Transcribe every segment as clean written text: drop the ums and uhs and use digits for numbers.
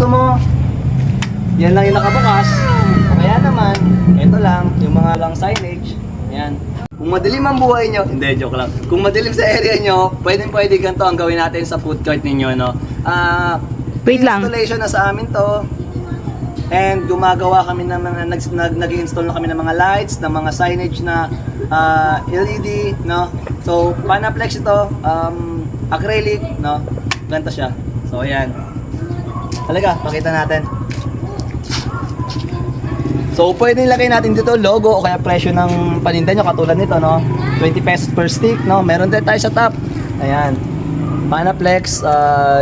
gusto mo, yan lang yung nakabukas. O kaya naman, ito lang, yung mga lang signage. Yan. Kung madilim ang buhay nyo, hindi, joke lang. Kung madilim sa area nyo, pwede ganito ang gawin natin sa food court ninyo, no? Wait lang. Installation na sa amin to. And gumagawa kami ng mga, nag-install na kami ng mga lights, ng mga signage na LED, no? So, Panaplex ito, acrylic, no? Ganito siya. So, ayan. Talaga, pakita natin. So, pwede nilagay natin dito logo o kaya presyo ng paninda nyo katulad nito, no? 20 pesos per stick, no? Meron din tayo sa top. Ayan. Panaplex,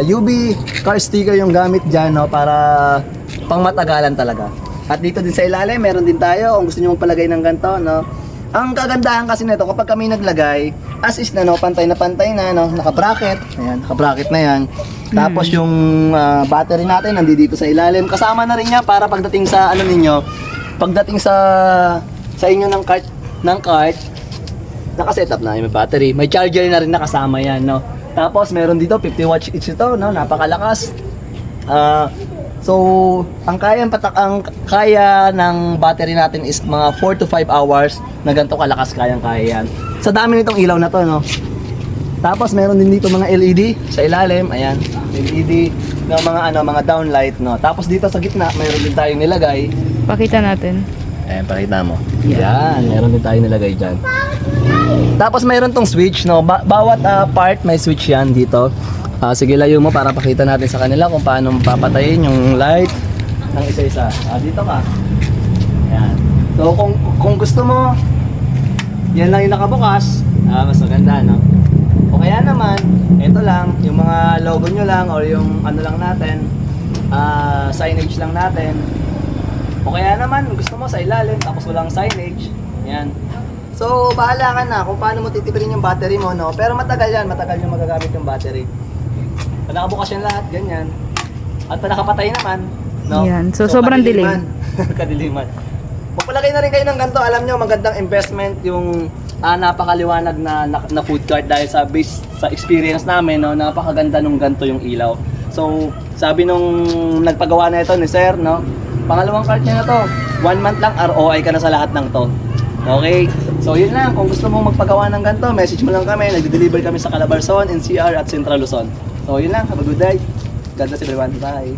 UV car sticker yung gamit dyan, no? Para pang matagalan talaga. At dito din sa ilalim, meron din tayo kung gusto nyo magpalagay ng ganito, no? Ang kagandahan kasi nito, kapag kami naglagay, as is na, no? Pantay na, no? Naka-bracket. Ayan, naka-bracket na yan. Tapos yung battery natin nandito sa ilalim. Kasama na rin niya para pagdating sa ano ninyo, pagdating sa inyo ng cart, naka-setup na yung battery. May charger na rin nakasama yan, no? Tapos meron dito 50 watts each ito, no? Napakalakas. So, ang kaya ng battery natin is mga 4 to 5 hours na ganito kalakas kaya yan. Sa dami nitong ilaw na to, no? Tapos meron din dito mga LED sa ilalim, ayan. LED ng mga downlight, no? Tapos dito sa gitna, mayroon din tayong nilagay. Pakita natin. Ayan, pakita mo. Yan, meron din tayong nilagay dyan. Tapos mayroon tong switch, no? Bawat part may switch yan dito. Sige, layo mo para pakita natin sa kanila kung paano papatayin yung light ng isa-isa. Dito ka. Ayan. So, kung gusto mo, yan lang yung nakabukas, mas maganda, no? O kaya naman, ito lang, yung mga logo nyo lang or yung ano lang natin, signage lang natin. O kaya naman, gusto mo sa ilalim, tapos walang signage. Yan. So, bahala ka na kung paano mo titipirin yung battery mo, no? Pero matagal yan, matagal yung magagamit yung battery. Pag nakabukas yan lahat, ganyan. At pag nakapatay naman, no? Yan. So, sobrang dilim. Kadiliman. Magpalagay na rin kayo ng ganito. Alam nyo, magandang investment yung napakaliwanag na food cart dahil sa experience namin, no? Napakaganda nung ganito yung ilaw. So, sabi nung nagpagawa na ito ni Sir, no? Pangalawang cart niya na to. 1 month lang, ROI ka na sa lahat ng to. Okay? So, yun lang. Kung gusto mo magpagawa ng ganito, message mo lang kami. Nagde-deliver kami sa Calabarzon, NCR at Central Luzon. So, yun lang. Have a good day. God bless everyone. Bye.